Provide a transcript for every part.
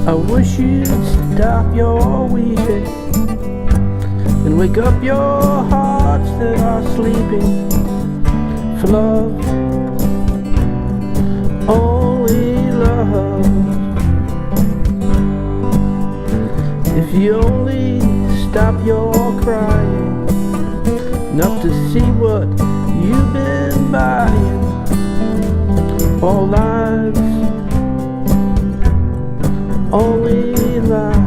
I wish you'd stop your weeping and wake up your hearts that are sleeping for love, only love. If you only stop your crying, enough to see what you've been buying, all lives, only lies.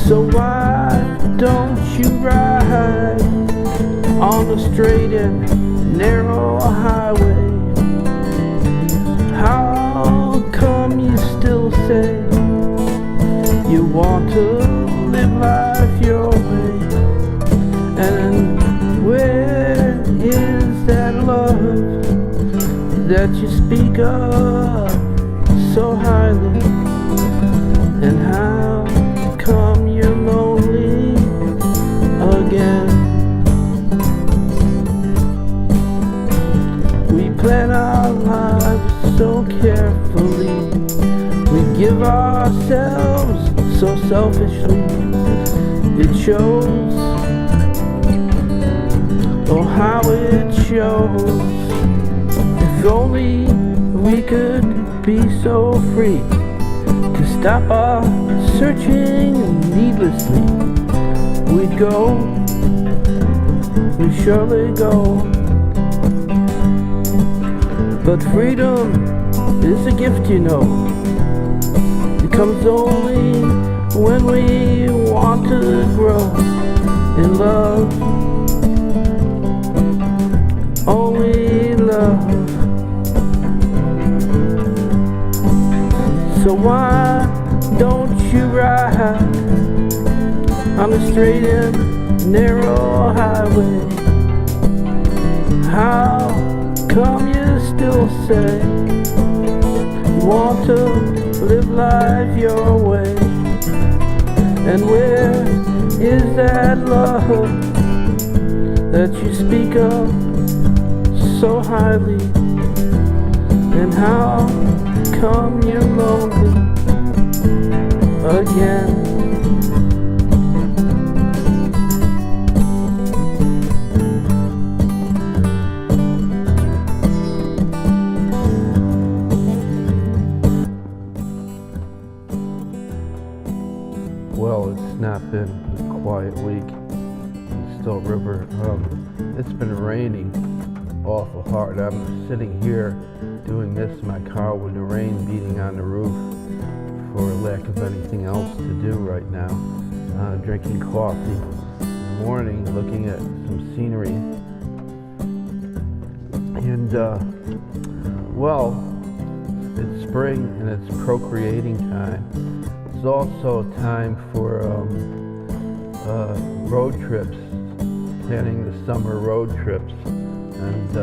So why don't you ride on the straight and narrow highway? How come you still say you want to live life your way? And where is that love that you speak of so highly? And how come you're lonely again? We plan our lives so carefully, we give ourselves so selfishly. It shows, oh how it shows. If only we could be so free to stop our searching needlessly, we'd go, we'd surely go. But freedom is a gift, you know. It comes only when we want to grow in love, only love. So why don't you ride on the straight and narrow highway? How come you still say you want to live life your way? And where is that love that you speak of so highly? And how come you're lonely again? Well, it's not been a quiet week in Still River. It's been raining awful hard. I'm sitting here doing this in my car with the rain beating on the roof for lack of anything else to do right now. Drinking coffee in the morning, looking at some scenery. And, well, it's spring and it's procreating time. It's also time for road trips, planning the summer road trips. And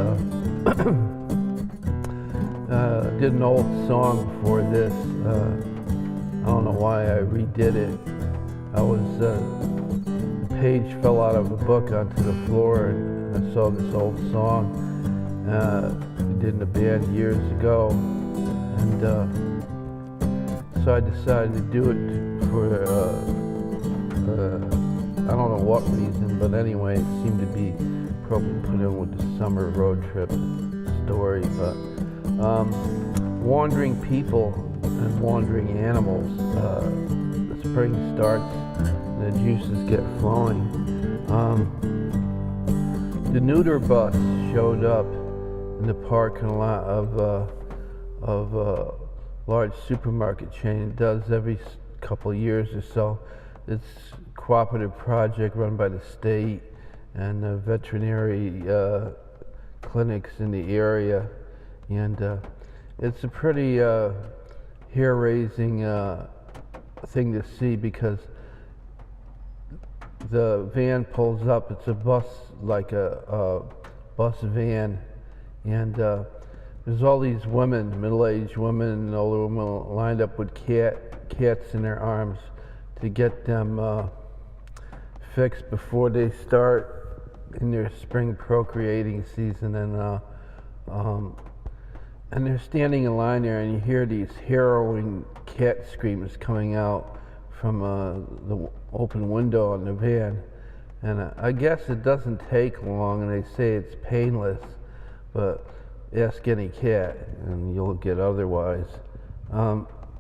did an old song before this. I don't know why I redid it. The page fell out of a book onto the floor, and I saw this old song we did in a band years ago, and so I decided to do it for I don't know what reason, but anyway, it seemed to be probably put in with the summer road trip story. But wandering people and wandering animals. The spring starts and the juices get flowing. The neuter bus showed up in the parking lot of a large supermarket chain. It does every couple of years or so. It's a cooperative project run by the state and veterinary clinics in the area, and it's a pretty hair-raising thing to see, because the van pulls up. It's a bus, like a bus van, and there's all these women, middle-aged women and older women, lined up with cats in their arms to get them fixed before they start in their spring procreating season. And And they're standing in line there, and you hear these harrowing cat screams coming out from the open window on the van. And I guess it doesn't take long, and they say it's painless, but ask any cat, and you'll get otherwise.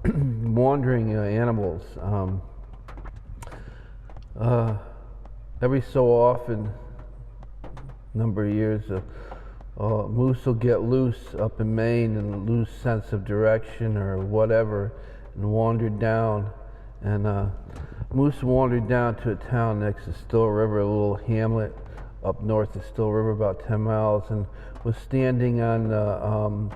Wandering animals. Every so often, number of years, moose will get loose up in Maine and lose sense of direction or whatever, and wander down. And moose wandered down to a town next to Still River, a little hamlet up north of Still River, about 10 miles, and was standing on the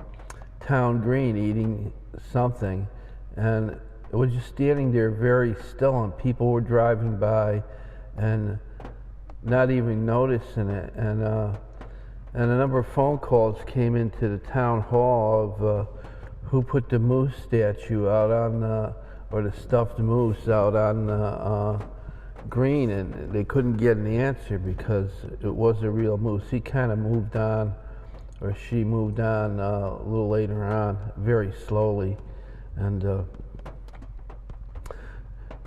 town green eating something, and it was just standing there very still, and people were driving by and not even noticing it. And a number of phone calls came into the town hall of who put the moose statue out on, or the stuffed moose out on green, and they couldn't get an answer because it was a real moose. He kind of moved on, or she moved on a little later on, very slowly. And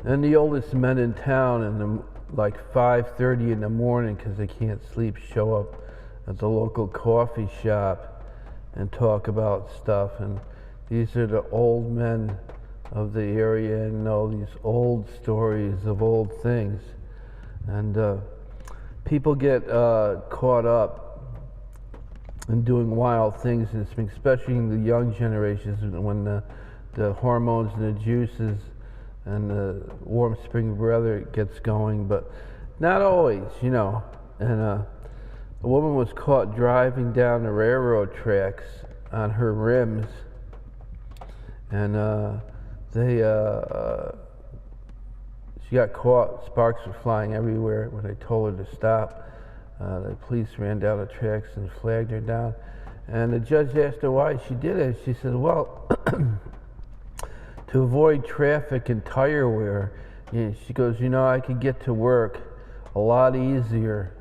the oldest men in town, and like 5:30 in the morning, because they can't sleep, show up at the local coffee shop and talk about stuff. And these are the old men of the area and know these old stories of old things. And people get caught up in doing wild things, and especially in the young generations, when the hormones and the juices and the warm spring weather gets going, but not always, you know. And a woman was caught driving down the railroad tracks on her rims, and she got caught. Sparks were flying everywhere when they told her to stop. The police ran down the tracks and flagged her down. And the judge asked her why she did it. She said, well, to avoid traffic and tire wear. She goes, you know, I could get to work a lot easier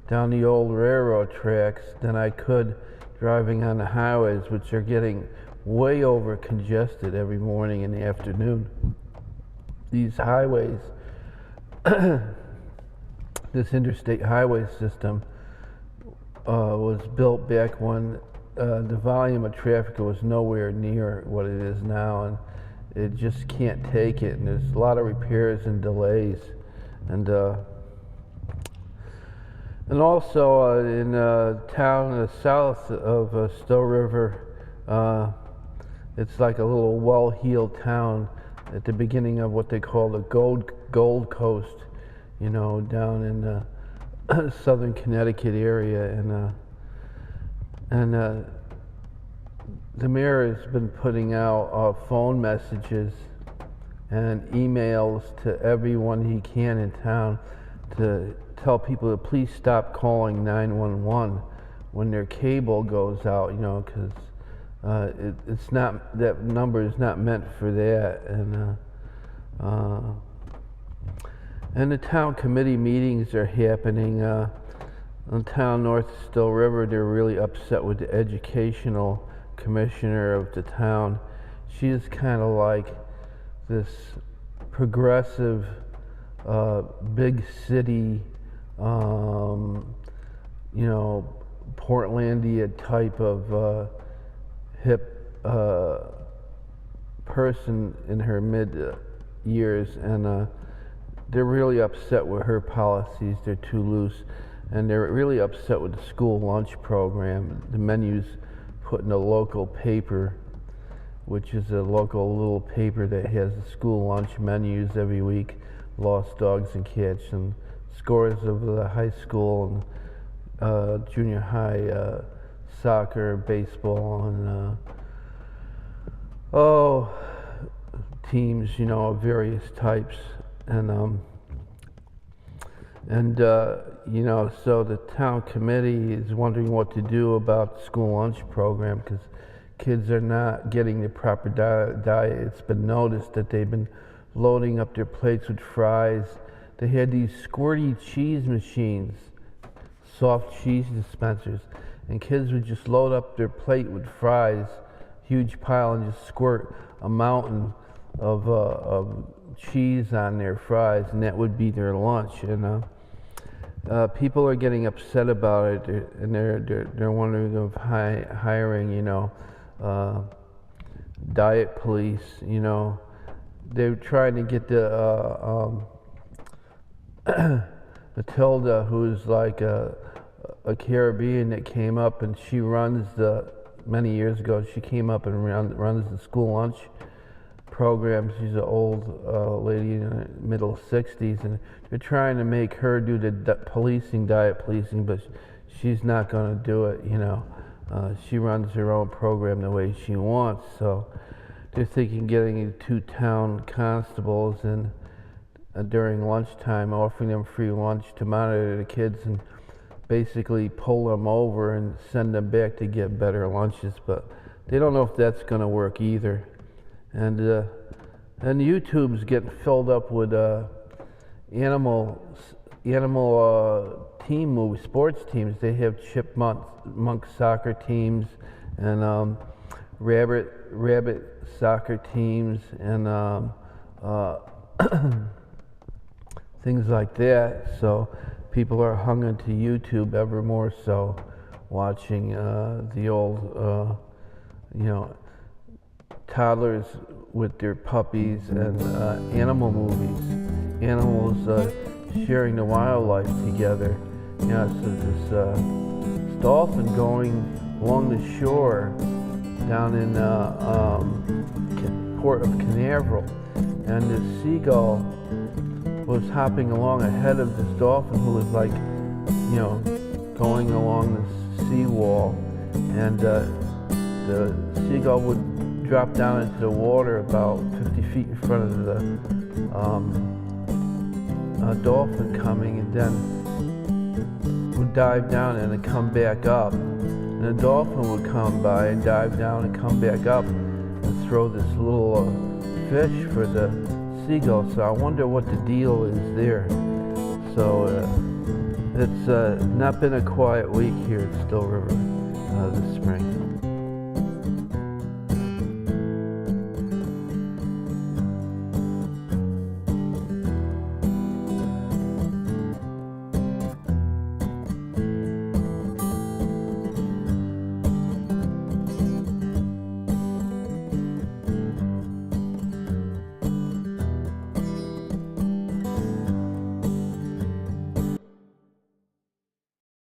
down the old railroad tracks than I could driving on the highways, which are getting way over congested every morning and afternoon. These highways, this interstate highway system was built back when the volume of traffic was nowhere near what it is now, and it just can't take it, and there's a lot of repairs and delays. And also in a town south of Still River, it's like a little well-heeled town at the beginning of what they call the Gold Coast, you know, down in the southern Connecticut area. And the mayor has been putting out phone messages and emails to everyone he can in town to tell people to please stop calling 911 when their cable goes out, you know, because it's not, that number is not meant for that. And the town committee meetings are happening in town north of Still River. They're really upset with the educational commissioner of the town. She is kind of like this progressive, big city, you know, Portlandia type of hip person in her mid years, and they're really upset with her policies. They're too loose, and they're really upset with the school lunch program. The menus put in a local paper, which is a local little paper that has the school lunch menus every week, lost dogs and cats, and scores of the high school and junior high soccer, baseball, and teams, you know, of various types. And you know, so the town committee is wondering what to do about the school lunch program, because kids are not getting the proper diet. It's been noticed that they've been loading up their plates with fries. They had these squirty cheese machines, soft cheese dispensers, and kids would just load up their plate with fries huge pile and just squirt a mountain of cheese on their fries, and that would be their lunch. And people are getting upset about it, and they're wondering of hiring, diet police. They're trying to get the Matilda, who's like a Caribbean that came up, and she runs many years ago, she came up and runs the school lunch program. She's an old lady in her middle 60s, and they're trying to make her do the diet policing, but she's not going to do it. She runs her own program the way she wants. So they're thinking getting 2 town constables and during lunchtime, offering them free lunch to monitor the kids and basically pull them over and send them back to get better lunches. But they don't know if that's going to work either. And YouTube's getting filled up with animal team movies, sports teams. They have chipmunk soccer teams and rabbit soccer teams and things like that. So people are hung into YouTube ever more so, watching the old, toddlers with their puppies and animal movies, animals sharing the wildlife together. So this dolphin going along the shore down in port of Canaveral, and this seagull was hopping along ahead of this dolphin who was like, going along the seawall, and the seagull would drop down into the water about 50 feet in front of the dolphin coming, and then would dive down and then come back up. And the dolphin would come by and dive down and come back up and throw this little fish for the seagull. So I wonder what the deal is there. So it's not been a quiet week here at Still River this spring.